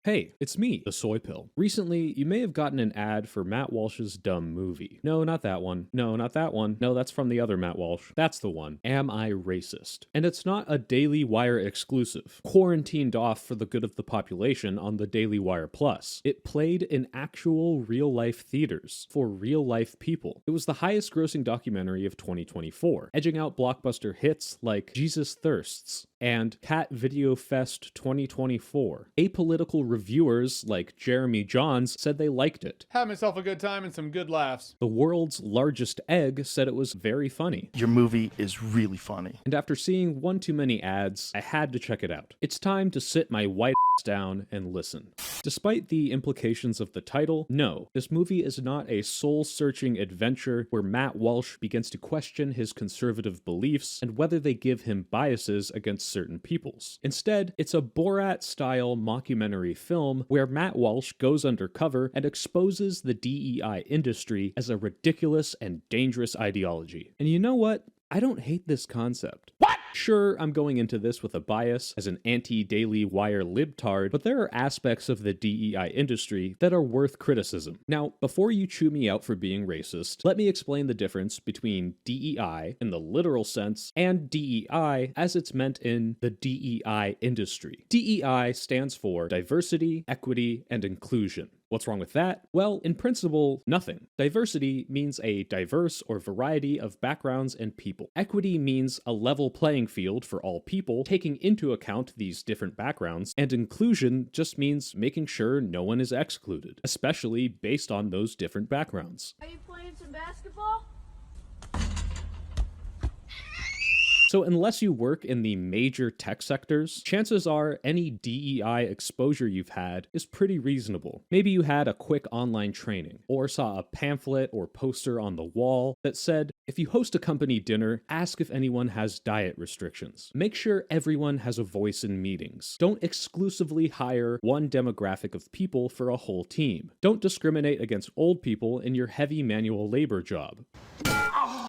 Hey, it's me, the Soy Pill. Recently, you may have gotten an ad for Matt Walsh's dumb movie. No, not that one. No, not that one. No, that's from the other Matt Walsh. That's the one. Am I Racist? And it's not a Daily Wire exclusive, quarantined off for the good of the population on the Daily Wire Plus. It played in actual real-life theaters for real-life people. It was the highest grossing documentary of 2024, edging out blockbuster hits like Jesus Thirsts and Cat Video Fest 2024. Apolitical reviewers like Jeremy Johns said they liked it. Had myself a good time and some good laughs. The world's largest egg said it was very funny. Your movie is really funny. And after seeing one too many ads, I had to check it out. It's time to sit my white ass down and listen. Despite the implications of the title, no, this movie is not a soul-searching adventure where Matt Walsh begins to question his conservative beliefs and whether they give him biases against certain peoples. Instead, it's a Borat-style mockumentary film where Matt Walsh goes undercover and exposes the DEI industry as a ridiculous and dangerous ideology. And you know what? I don't hate this concept. What? Sure, I'm going into this with a bias as an anti-Daily Wire libtard, but there are aspects of the DEI industry that are worth criticism. Now, before you chew me out for being racist, let me explain the difference between DEI in the literal sense and DEI as it's meant in the DEI industry. DEI stands for diversity, equity, and inclusion. What's wrong with that? Well, in principle, nothing. Diversity means a diverse or variety of backgrounds and people. Equity means a level playing field for all people, taking into account these different backgrounds, and inclusion just means making sure no one is excluded, especially based on those different backgrounds. Are you playing some basketball? So unless you work in the major tech sectors, chances are any DEI exposure you've had is pretty reasonable. Maybe you had a quick online training, or saw a pamphlet or poster on the wall that said, if you host a company dinner, ask if anyone has diet restrictions. Make sure everyone has a voice in meetings. Don't exclusively hire one demographic of people for a whole team. Don't discriminate against old people in your heavy manual labor job.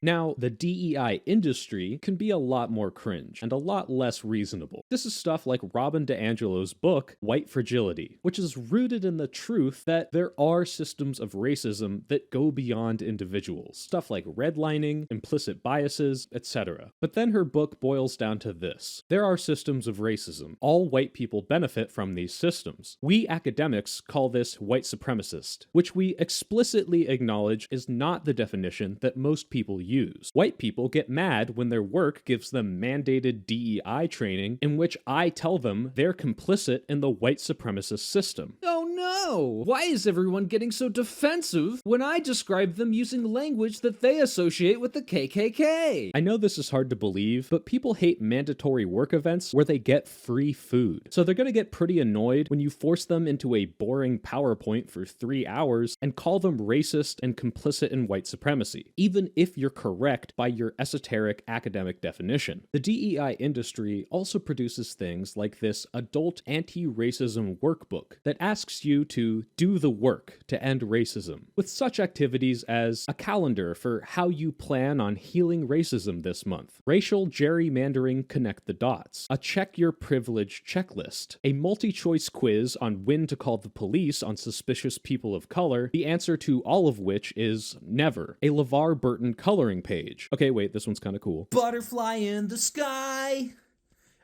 Now, the DEI industry can be a lot more cringe and a lot less reasonable. This is stuff like Robin DiAngelo's book, White Fragility, which is rooted in the truth that there are systems of racism that go beyond individuals. Stuff like redlining, implicit biases, etc. But then her book boils down to this. There are systems of racism. All white people benefit from these systems. We academics call this white supremacist, which we explicitly acknowledge is not the definition that most people use. White people get mad when their work gives them mandated DEI training in which I tell them they're complicit in the white supremacist system. Oh no! Why is everyone getting so defensive when I describe them using language that they associate with the KKK? I know this is hard to believe, but people hate mandatory work events where they get free food. So they're gonna get pretty annoyed when you force them into a boring PowerPoint for 3 hours and call them racist and complicit in white supremacy, even if you're correct by your esoteric academic definition. The DEI industry also produces things like this adult anti-racism workbook that asks you to do the work to end racism, with such activities as a calendar for how you plan on healing racism this month, racial gerrymandering connect the dots, a check your privilege checklist, a multi-choice quiz on when to call the police on suspicious people of color, the answer to all of which is never, a LeVar Burton coloring page. Okay, wait, this one's kind of cool. Butterfly in the sky.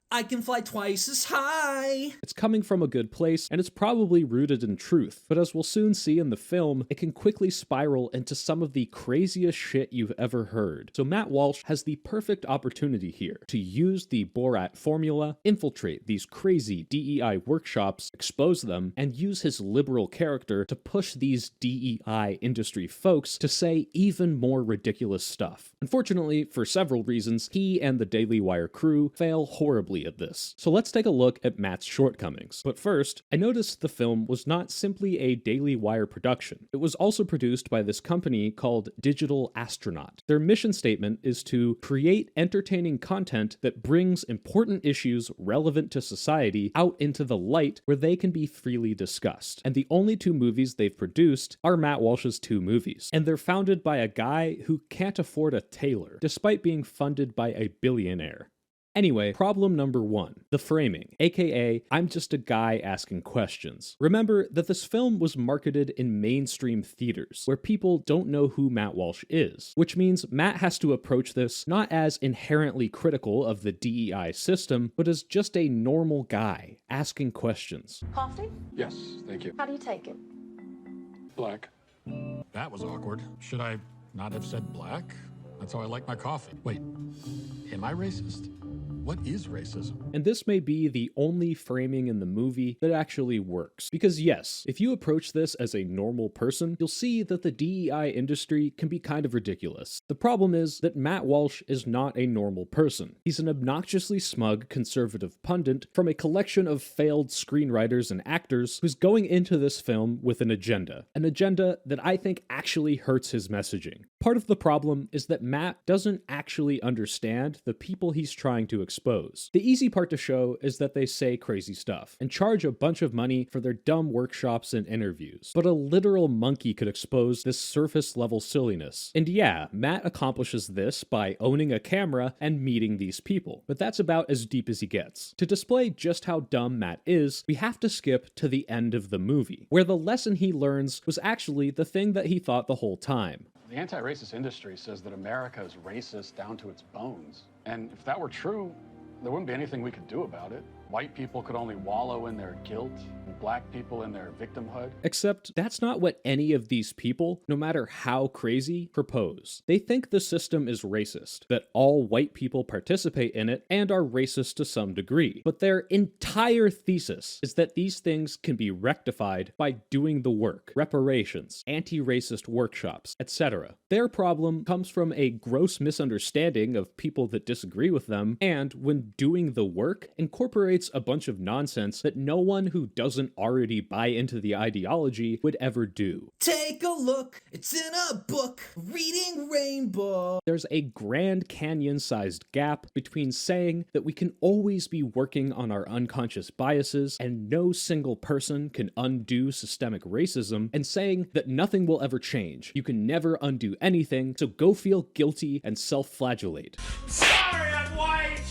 I can fly twice as high. It's coming from a good place, and it's probably rooted in truth, but as we'll soon see in the film, it can quickly spiral into some of the craziest shit you've ever heard. So Matt Walsh has the perfect opportunity here to use the Borat formula, infiltrate these crazy DEI workshops, expose them, and use his liberal character to push these DEI industry folks to say even more ridiculous stuff. Unfortunately, for several reasons, he and the Daily Wire crew fail horribly at this. So let's take a look at Matt's shortcomings. But first, I noticed the film was not simply a Daily Wire production. It was also produced by this company called Digital Astronaut. Their mission statement is to create entertaining content that brings important issues relevant to society out into the light where they can be freely discussed. And the only 2 movies they've produced are Matt Walsh's 2 movies. And they're founded by a guy who can't afford a tailor, despite being funded by a billionaire. Anyway, problem number 1, the framing, aka I'm just a guy asking questions. Remember that this film was marketed in mainstream theaters, where people don't know who Matt Walsh is, which means Matt has to approach this not as inherently critical of the DEI system, but as just a normal guy asking questions. Coffee? Yes, thank you. How do you take it? Black. That was awkward. Should I not have said black? That's how I like my coffee. Wait, am I racist? What is racism? And this may be the only framing in the movie that actually works. Because yes, if you approach this as a normal person, you'll see that the DEI industry can be kind of ridiculous. The problem is that Matt Walsh is not a normal person. He's an obnoxiously smug conservative pundit from a collection of failed screenwriters and actors who's going into this film with an agenda that I think actually hurts his messaging. Part of the problem is that Matt doesn't actually understand the people he's trying to expose. The easy part to show is that they say crazy stuff and charge a bunch of money for their dumb workshops and interviews. But a literal monkey could expose this surface level silliness. And yeah, Matt accomplishes this by owning a camera and meeting these people. But that's about as deep as he gets. To display just how dumb Matt is, we have to skip to the end of the movie, where the lesson he learns was actually the thing that he thought the whole time. The anti-racist industry says that America is racist down to its bones. And if that were true, there wouldn't be anything we could do about it. White people could only wallow in their guilt, and black people in their victimhood. Except that's not what any of these people, no matter how crazy, propose. They think the system is racist, that all white people participate in it and are racist to some degree. But their entire thesis is that these things can be rectified by doing the work, reparations, anti-racist workshops, etc. Their problem comes from a gross misunderstanding of people that disagree with them, and when doing the work, incorporates a bunch of nonsense that no one who doesn't already buy into the ideology would ever do. Take a look, it's in a book, reading Rainbow. There's a Grand Canyon-sized gap between saying that we can always be working on our unconscious biases and no single person can undo systemic racism, and saying that nothing will ever change. You can never undo anything, so go feel guilty and self-flagellate. Sorry, I'm white!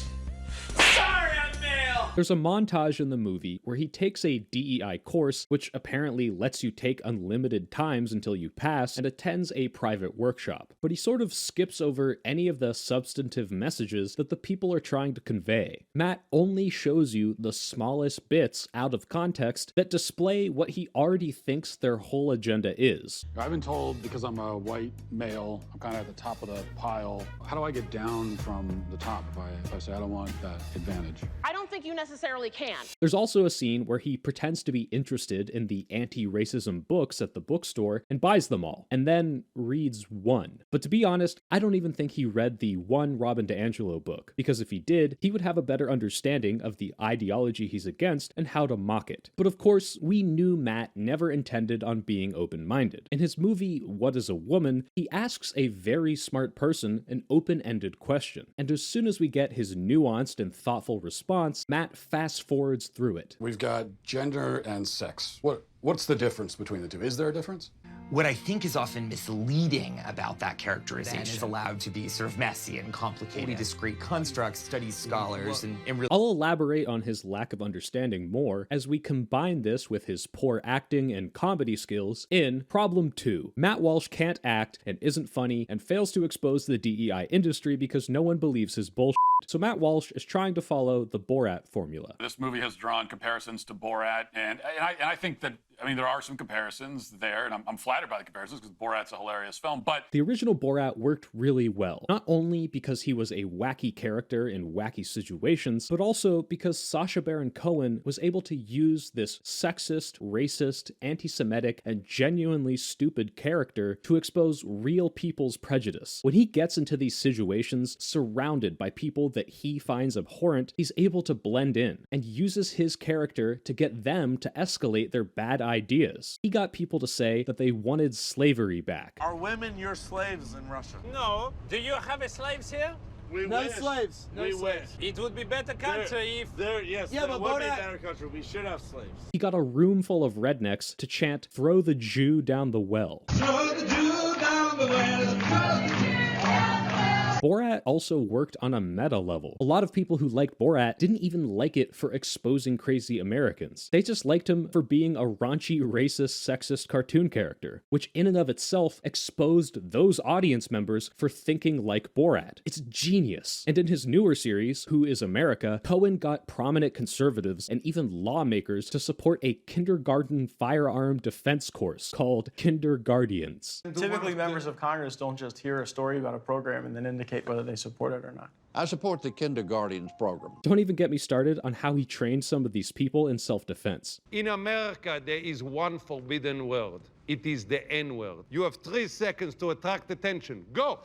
Sorry, I'm male! There's a montage in the movie where he takes a DEI course, which apparently lets you take unlimited times until you pass, and attends a private workshop. But he sort of skips over any of the substantive messages that the people are trying to convey. Matt only shows you the smallest bits out of context that display what he already thinks their whole agenda is. I've been told because I'm a white male, I'm kind of at the top of the pile. How do I get down from the top if I say I don't want that advantage? I don't think you necessarily can. There's also a scene where he pretends to be interested in the anti-racism books at the bookstore and buys them all, and then reads one. But to be honest, I don't even think he read the one Robin Diangelo book, because if he did, he would have a better understanding of the ideology he's against and how to mock it. But of course, we knew Matt never intended on being open-minded. In his movie, What is a Woman?, he asks a very smart person an open-ended question, and as soon as we get his nuanced and thoughtful response, Matt fast-forwards through it. We've got gender and sex. What's the difference between the two? Is there a difference? What I think is often misleading about that characterization is allowed to be sort of messy and complicated. Discrete constructs, studies scholars, and I'll elaborate on his lack of understanding more as we combine this with his poor acting and comedy skills in Problem 2. Matt Walsh can't act and isn't funny and fails to expose the DEI industry because no one believes his bullshit. So Matt Walsh is trying to follow the Borat formula. This movie has drawn comparisons to Borat, and I think that, I mean, there are some comparisons there, and I'm flattered by the comparisons because Borat's a hilarious film, but the original Borat worked really well, not only because he was a wacky character in wacky situations, but also because Sacha Baron Cohen was able to use this sexist, racist, anti-Semitic, and genuinely stupid character to expose real people's prejudice. When he gets into these situations surrounded by people that he finds abhorrent, he's able to blend in and uses his character to get them to escalate their bad ideas. He got people to say that they wanted slavery back. Are women your slaves in Russia? No. Do you have slaves here? We No wish. slaves. No We slaves. wish. It would be better country if... Yes, Yeah, it but would be a Borat- better country. We should have slaves. He got a room full of rednecks to chant, "Throw the Jew down the well." Throw the Jew down the well. Throw the Jew down the well. Borat also worked on a meta level. A lot of people who liked Borat didn't even like it for exposing crazy Americans. They just liked him for being a raunchy, racist, sexist cartoon character, which in and of itself exposed those audience members for thinking like Borat. It's genius. And in his newer series, Who is America, Cohen got prominent conservatives and even lawmakers to support a kindergarten firearm defense course called Kinderguardians. Typically, members of Congress don't just hear a story about a program and then indicate whether they support it or not. I support the Kinderguardians program. Don't even get me started on how he trained some of these people in self-defense. In America, there is one forbidden word. It is the N-word. You have 3 seconds to attract attention. Go!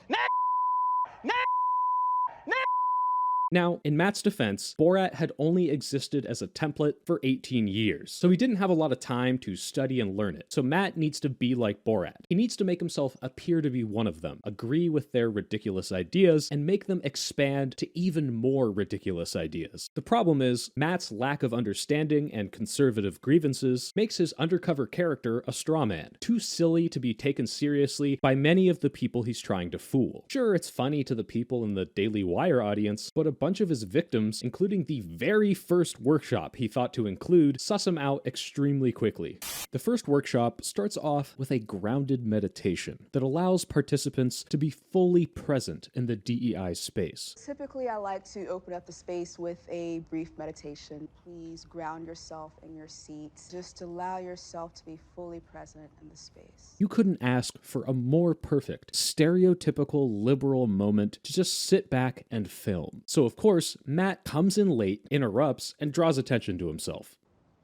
Now, in Matt's defense, Borat had only existed as a template for 18 years, so he didn't have a lot of time to study and learn it. So Matt needs to be like Borat. He needs to make himself appear to be one of them, agree with their ridiculous ideas, and make them expand to even more ridiculous ideas. The problem is, Matt's lack of understanding and conservative grievances makes his undercover character a straw man, too silly to be taken seriously by many of the people he's trying to fool. Sure, it's funny to the people in the Daily Wire audience, but a bunch of his victims, including the very first workshop he thought to include, suss him out extremely quickly. The first workshop starts off with a grounded meditation that allows participants to be fully present in the DEI space. Typically, I like to open up the space with a brief meditation. Please ground yourself in your seat. Just allow yourself to be fully present in the space. You couldn't ask for a more perfect, stereotypical liberal moment to just sit back and film. So of course, Matt comes in late, interrupts, and draws attention to himself.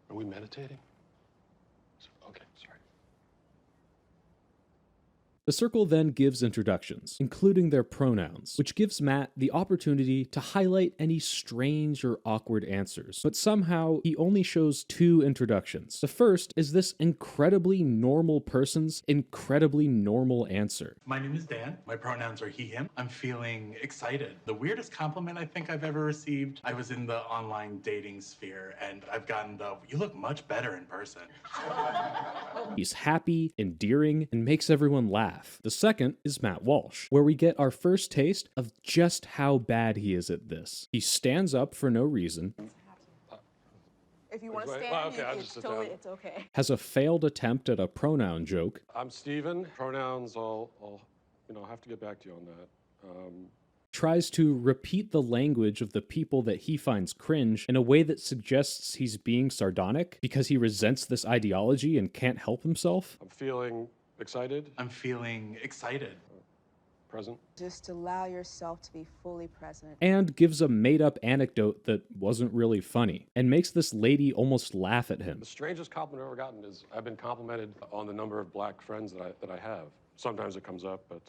Are we meditating? Okay, sorry. The circle then gives introductions, including their pronouns, which gives Matt the opportunity to highlight any strange or awkward answers. But somehow, he only shows 2 introductions. The first is this incredibly normal person's incredibly normal answer. My name is Dan. My pronouns are he, him. I'm feeling excited. The weirdest compliment I think I've ever received, I was in the online dating sphere, and I've gotten the, you look much better in person. He's happy, endearing, and makes everyone laugh. The second is Matt Walsh, where we get our first taste of just how bad he is at this. He stands up for no reason. If you want to stand, it's okay. Has a failed attempt at a pronoun joke. I'm Steven. Pronouns, I'll have to get back to you on that. Tries to repeat the language of the people that he finds cringe in a way that suggests he's being sardonic because he resents this ideology and can't help himself. I'm feeling excited. I'm feeling excited. Present. Just allow yourself to be fully present. And gives a made-up anecdote that wasn't really funny, and makes this lady almost laugh at him. The strangest compliment I've ever gotten is I've been complimented on the number of black friends that I have. Sometimes it comes up, but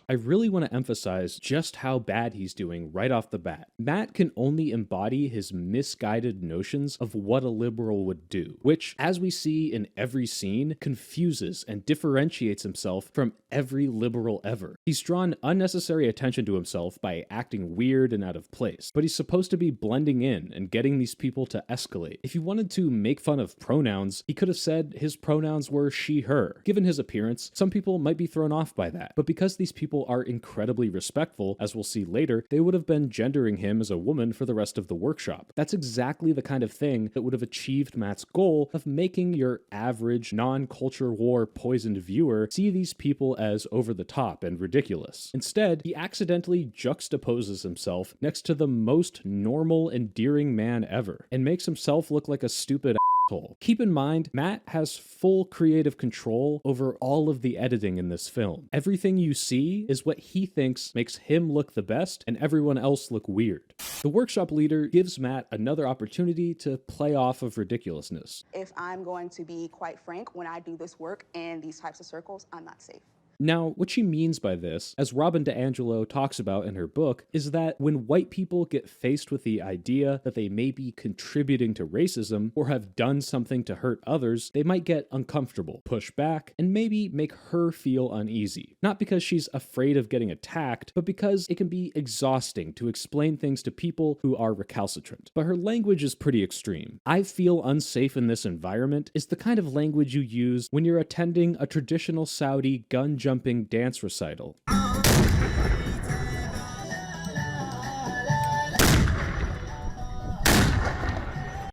I really want to emphasize just how bad he's doing right off the bat. Matt can only embody his misguided notions of what a liberal would do, which, as we see in every scene, confuses and differentiates himself from every liberal ever. He's drawn unnecessary attention to himself by acting weird and out of place, but he's supposed to be blending in and getting these people to escalate. If he wanted to make fun of pronouns, he could have said his pronouns were she, her. Given his appearance, some people might be thrown off by that, but because these people are incredibly respectful, as we'll see later, they would have been gendering him as a woman for the rest of the workshop. That's exactly the kind of thing that would have achieved Matt's goal of making your average, non-culture war poisoned viewer see these people as over the top and ridiculous. Instead, he accidentally juxtaposes himself next to the most normal, endearing man ever, and makes himself look like a stupid asshole. Keep in mind, Matt has full creative control over all of the editing in this film. Everything you see is what he thinks makes him look the best and everyone else look weird. The workshop leader gives Matt another opportunity to play off of ridiculousness. If I'm going to be quite frank, when I do this work in these types of circles, I'm not safe. Now, what she means by this, as Robin Diangelo talks about in her book, is that when white people get faced with the idea that they may be contributing to racism or have done something to hurt others, they might get uncomfortable, push back, and maybe make her feel uneasy. Not because she's afraid of getting attacked, but because it can be exhausting to explain things to people who are recalcitrant. But her language is pretty extreme. "I feel unsafe in this environment" is the kind of language you use when you're attending a traditional Saudi gun-jumping dance recital.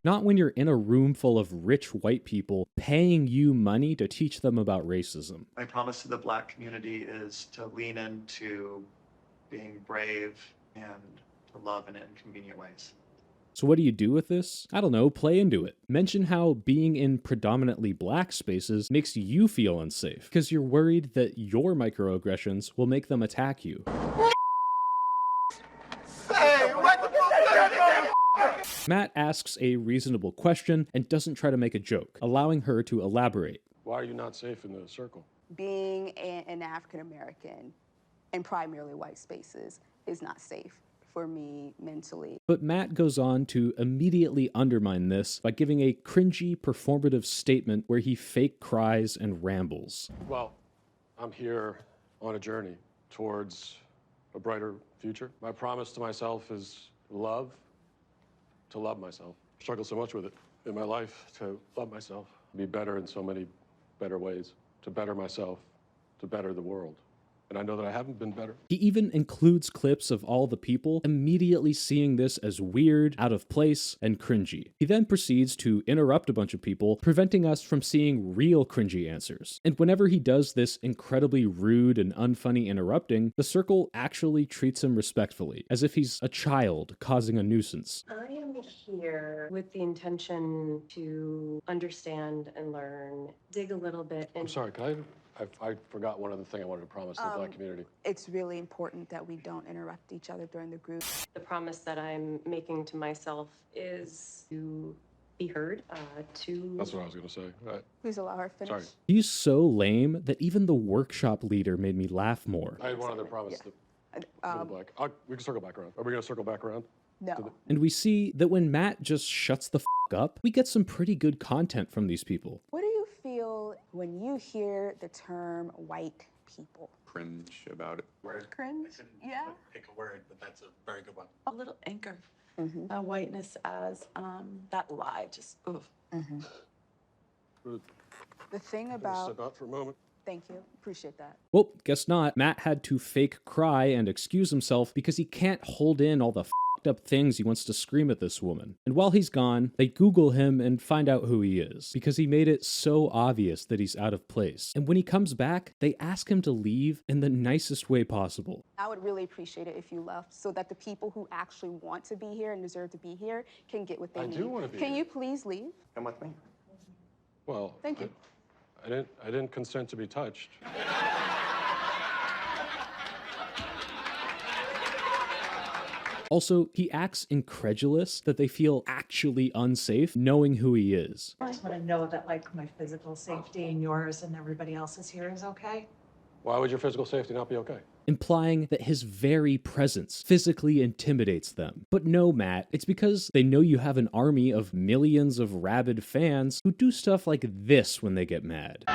Not when you're in a room full of rich white people paying you money to teach them about racism. My promise to the Black community is to lean into being brave and to love in inconvenient ways. So what do you do with this? I don't know, play into it. Mention how being in predominantly black spaces makes you feel unsafe, because you're worried that your microaggressions will make them attack you. Matt asks a reasonable question and doesn't try to make a joke, allowing her to elaborate. Why are you not safe in the circle? Being an African American in primarily white spaces is not safe for me mentally. But Matt goes on to immediately undermine this by giving a cringy performative statement where he fake cries and rambles. Well, I'm here on a journey towards a brighter future. My promise to myself is love, to love myself. I struggle so much with it in my life, to love myself, be better in so many better ways, to better myself, to better the world. And I know that I haven't been better. He even includes clips of all the people immediately seeing this as weird, out of place, and cringy. He then proceeds to interrupt a bunch of people, preventing us from seeing real cringy answers. And whenever he does this incredibly rude and unfunny interrupting, the circle actually treats him respectfully, as if he's a child causing a nuisance. I am here with the intention to understand and learn, dig a little bit. I'm sorry, I forgot one other thing I wanted to promise the Black community. It's really important that we don't interrupt each other during the group. The promise that I'm making to myself is to be heard, to... That's what I was going to say. Right. Please allow her to finish. Sorry. He's so lame that even the workshop leader made me laugh more. I had one other promise to the Black. We can circle back around. Are we going to circle back around? No. And we see that when Matt just shuts the up, we get some pretty good content from these people. What do you feel when you hear the term white people? Cringe about it. Word. Cringe? Yeah. Pick a word, but that's a very good one. A little anchor. Whiteness as that lie, just oof. The thing about... Step out for a moment. Thank you. Appreciate that. Well, guess not. Matt had to fake cry and excuse himself because he can't hold in all the up things he wants to scream at this woman. And while he's gone, they Google him and find out who he is, because he made it so obvious that he's out of place. And when he comes back, they ask him to leave in the nicest way possible. I would really appreciate it if you left so that the people who actually want to be here and deserve to be here can get what they need. I do want to be Can here. you please leave? Come with me. Well, thank you. I didn't consent to be touched. Also, he acts incredulous that they feel actually unsafe knowing who he is. I just want to know that, like, my physical safety and yours and everybody else's here is okay. Why would your physical safety not be okay? Implying that his very presence physically intimidates them. But no, Matt, it's because they know you have an army of millions of rabid fans who do stuff like this when they get mad.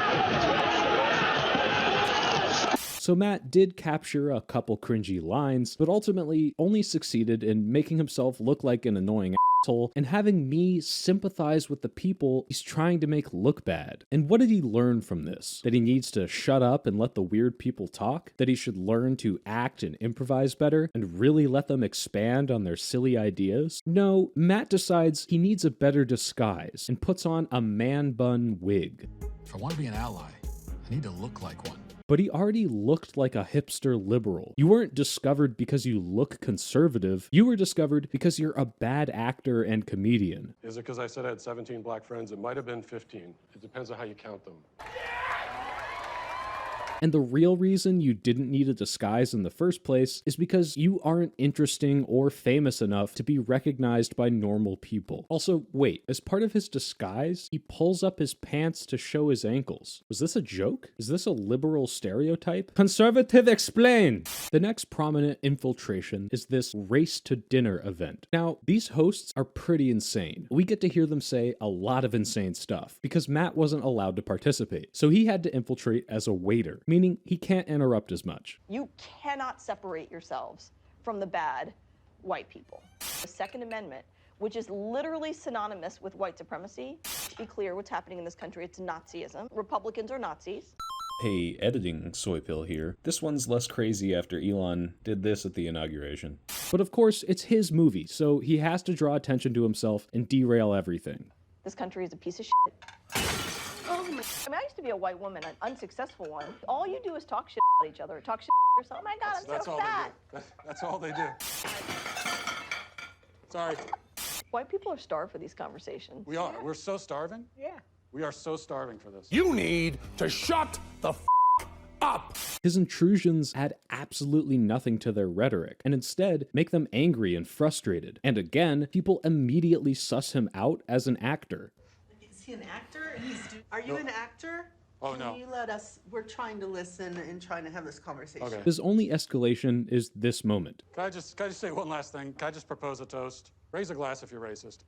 So Matt did capture a couple cringy lines, but ultimately only succeeded in making himself look like an annoying asshole and having me sympathize with the people he's trying to make look bad. And what did he learn from this? That he needs to shut up and let the weird people talk? That he should learn to act and improvise better and really let them expand on their silly ideas? No, Matt decides he needs a better disguise and puts on a man bun wig. If I want to be an ally, I need to look like one. But he already looked like a hipster liberal. You weren't discovered because you look conservative. You were discovered because you're a bad actor and comedian. Is it because I said I had 17 black friends? It might have been 15. It depends on how you count them. And the real reason you didn't need a disguise in the first place is because you aren't interesting or famous enough to be recognized by normal people. Also, wait, as part of his disguise, he pulls up his pants to show his ankles. Was this a joke? Is this a liberal stereotype? Conservative explain! The next prominent infiltration is this race to dinner event. Now, these hosts are pretty insane. We get to hear them say a lot of insane stuff because Matt wasn't allowed to participate, so he had to infiltrate as a waiter, meaning he can't interrupt as much. You cannot separate yourselves from the bad white people. The Second Amendment, which is literally synonymous with white supremacy. To be clear, what's happening in this country, it's Nazism. Republicans are Nazis. Hey, editing soy pill here. This one's less crazy after Elon did this at the inauguration. But of course, it's his movie, so he has to draw attention to himself and derail everything. This country is a piece of shit. Oh my. I mean, I used to be a white woman, an unsuccessful one. All you do is talk shit about each other, talk shit about yourself. Oh my God, I'm so fat. That's all they do. Sorry. White people are starved for these conversations. We are. We're so starving. Yeah. We are so starving for this. You need to shut the up. His intrusions add absolutely nothing to their rhetoric, and instead make them angry and frustrated. And again, people immediately suss him out as an actor. Is he an actor? Are you an actor? Oh, no. Can you let us, we're trying to listen and trying to have this conversation. Okay. His only escalation is this moment. Can I just say one last thing? Can I just propose a toast? Raise a glass if you're racist.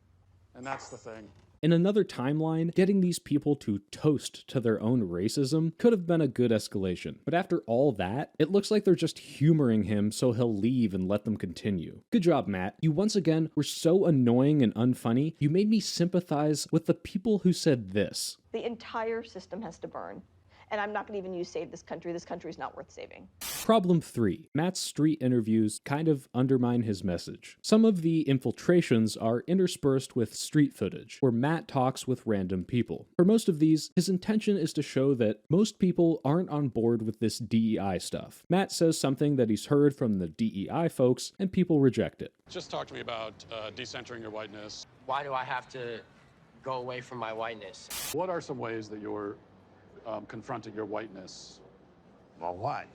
And that's the thing. In another timeline, getting these people to toast to their own racism could have been a good escalation. But after all that, it looks like they're just humoring him so he'll leave and let them continue. Good job, Matt. You once again were so annoying and unfunny, you made me sympathize with the people who said this. The entire system has to burn. And I'm not going to even use save this country. This country is not worth saving. Problem 3. Matt's street interviews kind of undermine his message. Some of the infiltrations are interspersed with street footage, where Matt talks with random people. For most of these, his intention is to show that most people aren't on board with this DEI stuff. Matt says something that he's heard from the DEI folks, and people reject it. Just talk to me about decentering your whiteness. Why do I have to go away from my whiteness? What are some ways that you're confronting your whiteness? Well, what?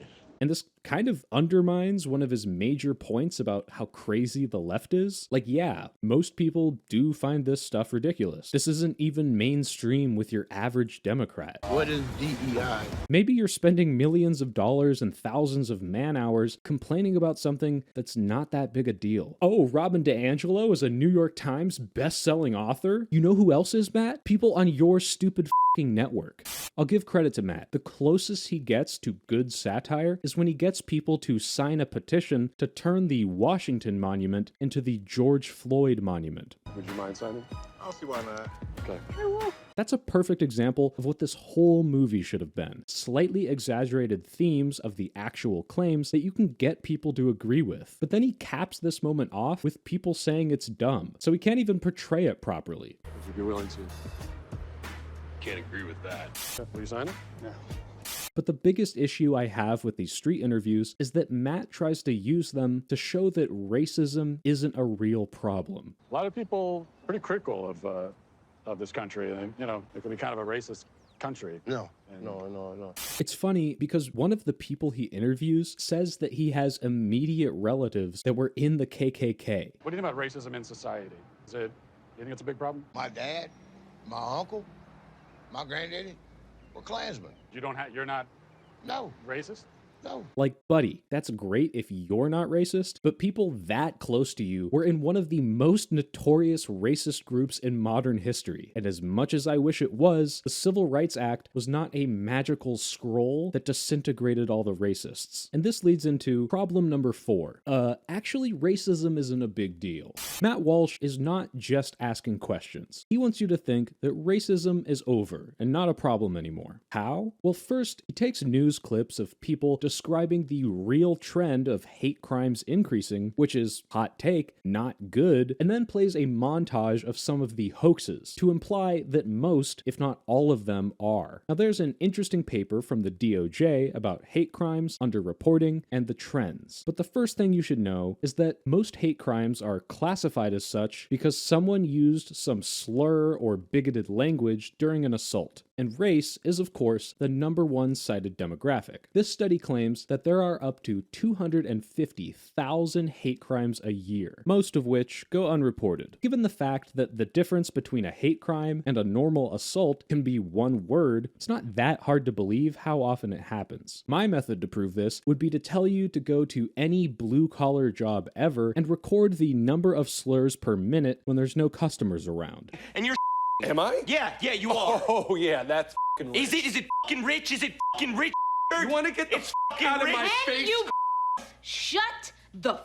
And this kind of undermines one of his major points about how crazy the left is. Like, yeah, most people do find this stuff ridiculous. This isn't even mainstream with your average Democrat. What is DEI? Maybe you're spending millions of dollars and thousands of man-hours complaining about something that's not that big a deal. Oh, Robin Diangelo is a New York Times best-selling author? You know who else is, Matt? People on your stupid network. I'll give credit to Matt. The closest he gets to good satire is when he gets people to sign a petition to turn the Washington Monument into the George Floyd Monument. Would you mind signing? I'll see why not. Okay. That's a perfect example of what this whole movie should have been. Slightly exaggerated themes of the actual claims that you can get people to agree with. But then he caps this moment off with people saying it's dumb, so he can't even portray it properly. Would you be willing to? Can't agree with that. Will you sign it? No. But the biggest issue I have with these street interviews is that Matt tries to use them to show that racism isn't a real problem. A lot of people pretty critical of this country, and it can be kind of a racist country. No. It's funny because one of the people he interviews says that he has immediate relatives that were in the KKK. What do you think about racism in society? You think it's a big problem? My dad, my uncle, my granddaddy were Klansmen. You're not racist? No. Like, buddy, that's great if you're not racist, but people that close to you were in one of the most notorious racist groups in modern history. And as much as I wish it was, the Civil Rights Act was not a magical scroll that disintegrated all the racists. And this leads into problem number 4. Actually, racism isn't a big deal. Matt Walsh is not just asking questions. He wants you to think that racism is over and not a problem anymore. How? Well, first, he takes news clips of people describing the real trend of hate crimes increasing, which is, hot take, not good, and then plays a montage of some of the hoaxes to imply that most, if not all of them, are. Now there's an interesting paper from the DOJ about hate crimes, underreporting, and the trends. But the first thing you should know is that most hate crimes are classified as such because someone used some slur or bigoted language during an assault. And race is, of course, the #1 cited demographic. This study claims that there are up to 250,000 hate crimes a year, most of which go unreported. Given the fact that the difference between a hate crime and a normal assault can be one word, it's not that hard to believe how often it happens. My method to prove this would be to tell you to go to any blue-collar job ever and record the number of slurs per minute when there's no customers around. And you're Am I? Yeah, you are. Oh, yeah, that's fucking rich. Is it fucking rich? Is it fucking rich? You want to get the fucking out of rich? my face? You shut the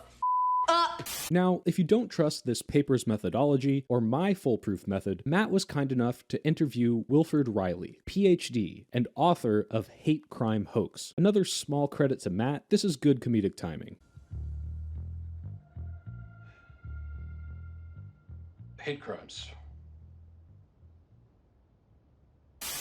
up. Now, if you don't trust this paper's methodology or my foolproof method, Matt was kind enough to interview Wilford Riley, PhD, and author of Hate Crime Hoax. Another small credit to Matt, this is good comedic timing. hate crimes.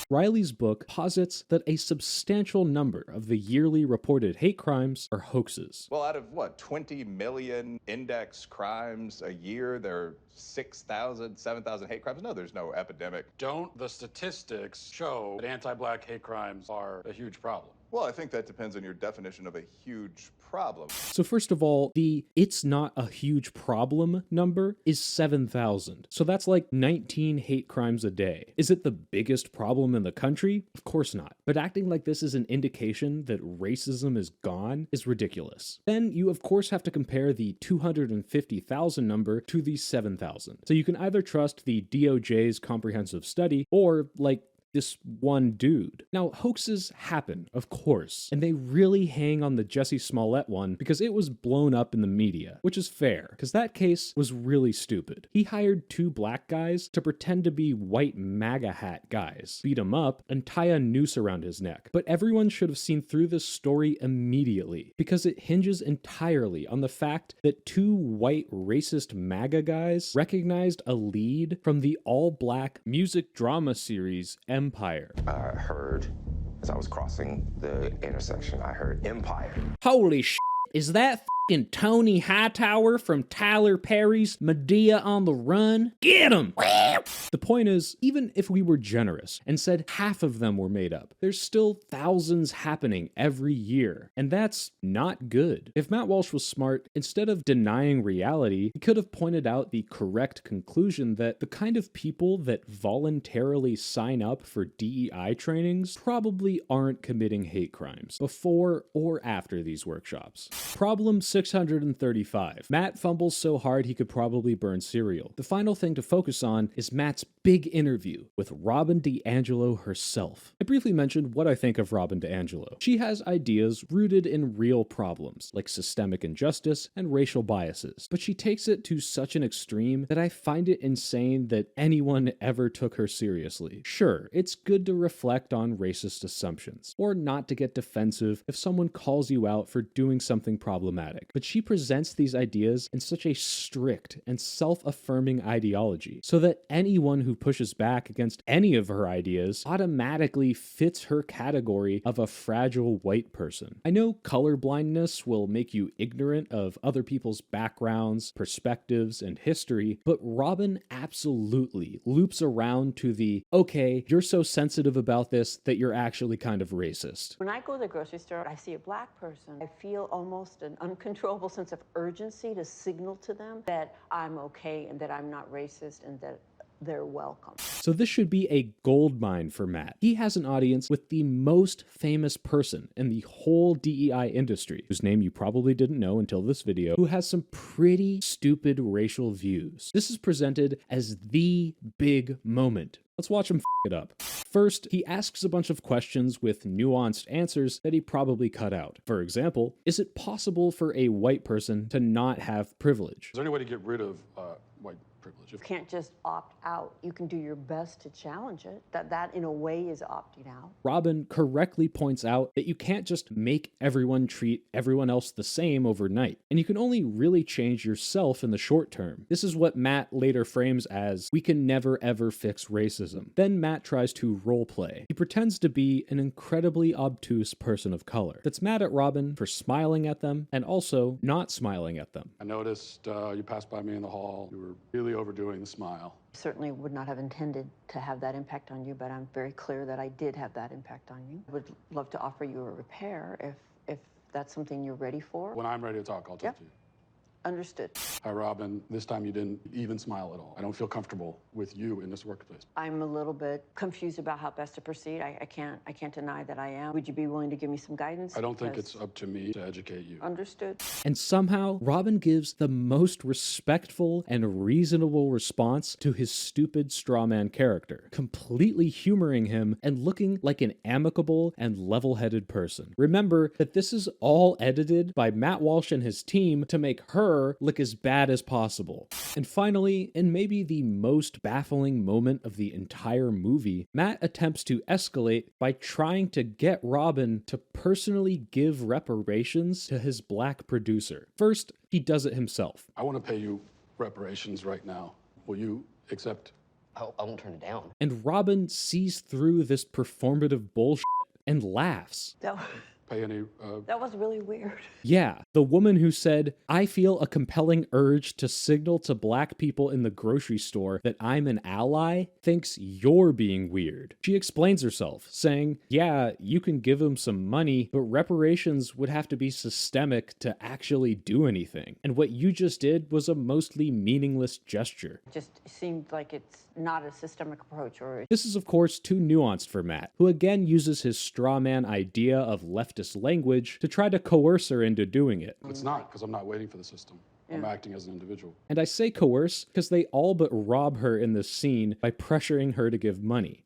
Riley's book posits that a substantial number of the yearly reported hate crimes are hoaxes. Well, out of what, 20 million index crimes a year, there are 6,000, 7,000 hate crimes? No, there's no epidemic. Don't the statistics show that anti-black hate crimes are a huge problem? Well, I think that depends on your definition of a huge problem. So first of all, the "it's not a huge problem" number is 7,000. So that's like 19 hate crimes a day. Is it the biggest problem in the country? Of course not. But acting like this is an indication that racism is gone is ridiculous. Then you of course have to compare the 250,000 number to the 7,000. So you can either trust the DOJ's comprehensive study or like this one dude. Now, hoaxes happen, of course, and they really hang on the Jussie Smollett one because it was blown up in the media, which is fair, because that case was really stupid. He hired 2 black guys to pretend to be white MAGA hat guys, beat him up, and tie a noose around his neck. But everyone should have seen through this story immediately, because it hinges entirely on the fact that 2 white racist MAGA guys recognized a lead from the all-black music drama series Empire. I heard, as I was crossing the intersection, I heard Empire. Holy shit, is that f***ing Tony Hightower from Tyler Perry's Medea on the Run? Get him! The point is, even if we were generous and said half of them were made up, there's still thousands happening every year, and that's not good. If Matt Walsh was smart, instead of denying reality, he could have pointed out the correct conclusion that the kind of people that voluntarily sign up for DEI trainings probably aren't committing hate crimes before or after these workshops. Problem 635. Matt fumbles so hard he could probably burn cereal. The final thing to focus on is Matt's big interview with Robin DiAngelo herself. I briefly mentioned what I think of Robin DiAngelo. She has ideas rooted in real problems, like systemic injustice and racial biases, but she takes it to such an extreme that I find it insane that anyone ever took her seriously. Sure, it's good to reflect on racist assumptions, or not to get defensive if someone calls you out for doing something problematic, but she presents these ideas in such a strict and self-affirming ideology, so that anyone who pushes back against any of her ideas automatically fits her category of a fragile white person. I know colorblindness will make you ignorant of other people's backgrounds, perspectives, and history, but Robin absolutely loops around to the, okay, you're so sensitive about this that you're actually kind of racist. When I go to the grocery store, I see a black person, I feel almost an uncontrollable sense of urgency to signal to them that I'm okay and that I'm not racist and that they're welcome. So this should be a goldmine for Matt. He has an audience with the most famous person in the whole DEI industry, whose name you probably didn't know until this video, who has some pretty stupid racial views. This is presented as the big moment. Let's watch him f it up. First, he asks a bunch of questions with nuanced answers that he probably cut out. For example, is it possible for a white person to not have privilege? Is there any way to get rid of white privilege? You can't just opt out. You can do your best to challenge it. That in a way is opting out. Robin correctly points out that you can't just make everyone treat everyone else the same overnight, and you can only really change yourself in the short term. This is what Matt later frames as, we can never ever fix racism. Then Matt tries to roleplay. He pretends to be an incredibly obtuse person of color that's mad at Robin for smiling at them and also not smiling at them. I noticed you passed by me in the hall. You were really overdoing the smile. Certainly would not have intended to have that impact on you, but I'm very clear that I did have that impact on you. I would love to offer you a repair if that's something you're ready for. When I'm ready to talk, I'll talk to you. Understood. Hi, Robin. This time you didn't even smile at all. I don't feel comfortable with you in this workplace. I'm a little bit confused about how best to proceed. I can't deny that I am. Would you be willing to give me some guidance? I don't think it's up to me to educate you. Understood. And somehow, Robin gives the most respectful and reasonable response to his stupid strawman character, completely humoring him and looking like an amicable and level-headed person. Remember that this is all edited by Matt Walsh and his team to make her look as bad as possible. And finally, in maybe the most baffling moment of the entire movie, Matt attempts to escalate by trying to get Robin to personally give reparations to his black producer. First, he does it himself. I want to pay you reparations right now. Will you Accept. I won't turn it down. And Robin sees through this performative bullshit and laughs. Pay any, That was really weird. Yeah, the woman who said, "I feel a compelling urge to signal to black people in the grocery store that I'm an ally," thinks you're being weird. She explains herself, saying, yeah, you can give them some money, but reparations would have to be systemic to actually do anything. And what you just did was a mostly meaningless gesture. It just seemed like it's not a systemic approach. This is, of course, too nuanced for Matt, who again uses his straw man idea of leftist language to try to coerce her into doing it. It's not, because I'm not waiting for the system. I'm acting as an individual. And I say coerce because they all but rob her in this scene by pressuring her to give money.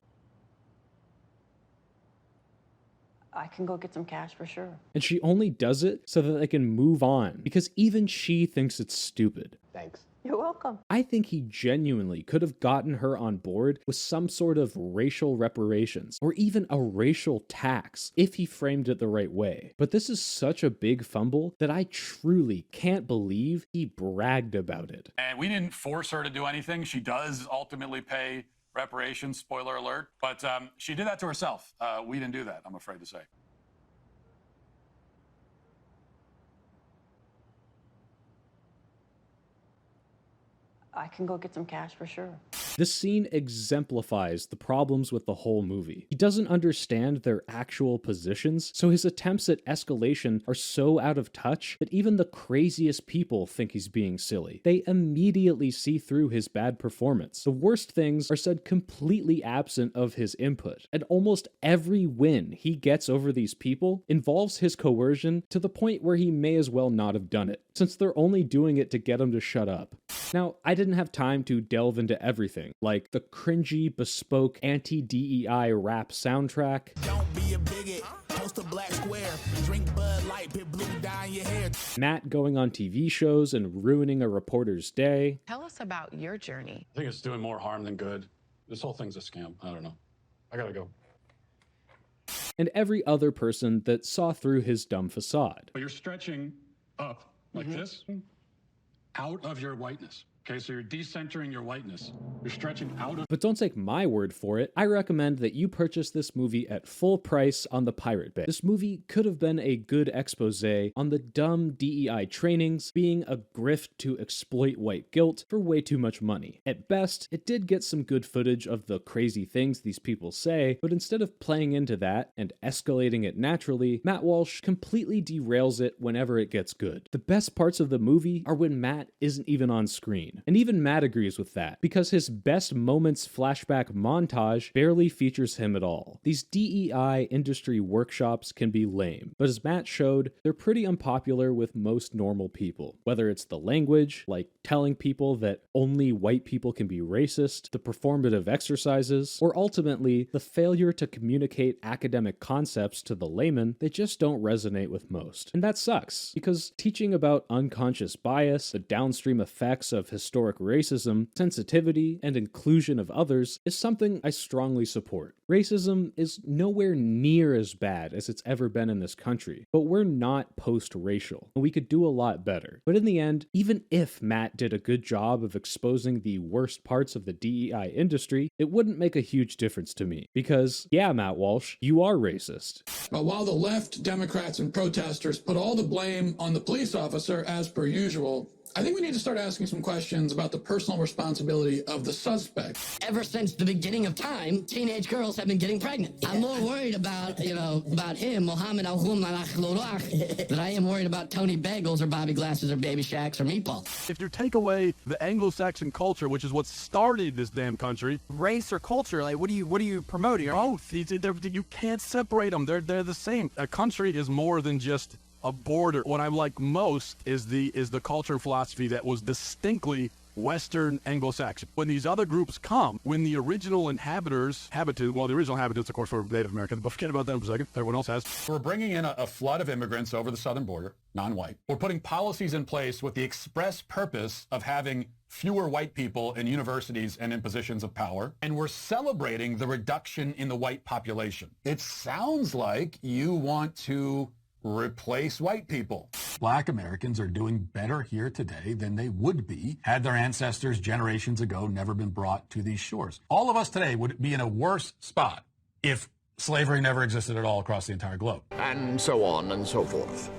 I can go get some cash for sure. And she only does it so that they can move on, because even she thinks it's stupid. Thanks. You're welcome. I think he genuinely could have gotten her on board with some sort of racial reparations, or even a racial tax, if he framed it the right way. But this is such a big fumble that I truly can't believe he bragged about it. And we didn't force her to do anything. She does ultimately pay reparations, spoiler alert, but she did that to herself. We didn't do that, I'm afraid to say. I can go get some cash for sure. This scene exemplifies the problems with the whole movie. He doesn't understand their actual positions, so his attempts at escalation are so out of touch that even the craziest people think he's being silly. They immediately see through his bad performance. The worst things are said completely absent of his input, and almost every win he gets over these people involves his coercion to the point where he may as well not have done it, since they're only doing it to get him to shut up. Now, I didn't have time to delve into everything, like the cringy, bespoke anti-DEI rap soundtrack, Don't be a bigot, post a black square, drink Bud Light, put blue dye in your hair. Matt going on TV shows and ruining a reporter's day, Tell us about your journey. I think it's doing more harm than good. This whole thing's a scam. I don't know. I gotta go. and every other person that saw through his dumb facade. But you're stretching up like this, out of your whiteness. Okay, so you're decentering your whiteness. You're stretching out of... But don't take my word for it. I recommend that you purchase this movie at full price on the Pirate Bay. This movie could have been a good expose on the dumb DEI trainings being a grift to exploit white guilt for way too much money. At best, it did get some good footage of the crazy things these people say, but instead of playing into that and escalating it naturally, Matt Walsh completely derails it whenever it gets good. The best parts of the movie are when Matt isn't even on screen. And even Matt agrees with that, because his best moments flashback montage barely features him at all. These DEI industry workshops can be lame, but as Matt showed, they're pretty unpopular with most normal people. Whether it's the language, like telling people that only white people can be racist, the performative exercises, or ultimately the failure to communicate academic concepts to the layman, they just don't resonate with most. And that sucks, because teaching about unconscious bias, the downstream effects of historic racism, sensitivity, and inclusion of others is something I strongly support. Racism is nowhere near as bad as it's ever been in this country, but we're not post-racial, and we could do a lot better. But in the end, even if Matt did a good job of exposing the worst parts of the DEI industry, it wouldn't make a huge difference to me, because, yeah, Matt Walsh, you are racist. But while the left, Democrats, and protesters put all the blame on the police officer as per usual, I think we need to start asking some questions about the personal responsibility of the suspect. Ever since the beginning of time, teenage girls have been getting pregnant. I'm more worried about, about him, Mohammed than I am worried about Tony Bagels or Bobby Glasses or Baby Shacks or Meatballs. If you take away the Anglo-Saxon culture, which is what started this damn country, race or culture, like what are you promoting? Both. You can't separate them. They're the same. A country is more than just a border. What I like most is the culture and philosophy that was distinctly Western Anglo-Saxon. When these other groups come, when the original inhabitants, the original inhabitants, of course, were Native Americans, but forget about that for a second. Everyone else has. We're bringing in a flood of immigrants over the southern border, non-white. We're putting policies in place with the express purpose of having fewer white people in universities and in positions of power. And we're celebrating the reduction in the white population. It sounds like you want to replace white people. Black Americans are doing better here today than they would be had their ancestors generations ago never been brought to these shores. All of us today would be in a worse spot if slavery never existed at all across the entire globe. And so on and so forth.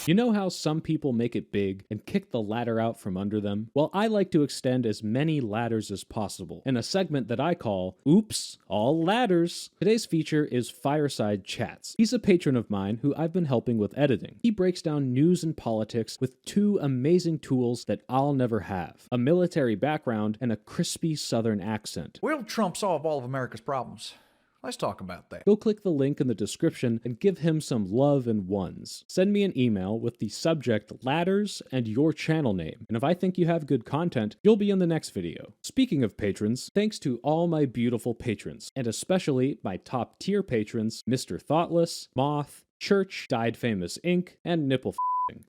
You know how some people make it big and kick the ladder out from under them? Well, I like to extend as many ladders as possible in a segment that I call Oops, All Ladders. Today's feature is Fireside Chats. He's a patron of mine who I've been helping with editing. He breaks down news and politics with two amazing tools that I'll never have: a military background and a crispy southern accent. Will Trump solve all of America's problems? Let's talk about that. Go click the link in the description and give him some love and ones. Send me an email with the subject ladders and your channel name, and if I think you have good content, you'll be in the next video. Speaking of patrons, thanks to all my beautiful patrons, and especially my top tier patrons, Mr. Thoughtless, Moth, Church, Died Famous Inc., and Nipple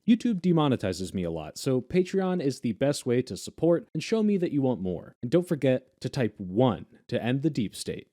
YouTube demonetizes me a lot, so Patreon is the best way to support and show me that you want more. And don't forget to type 1 to end the deep state.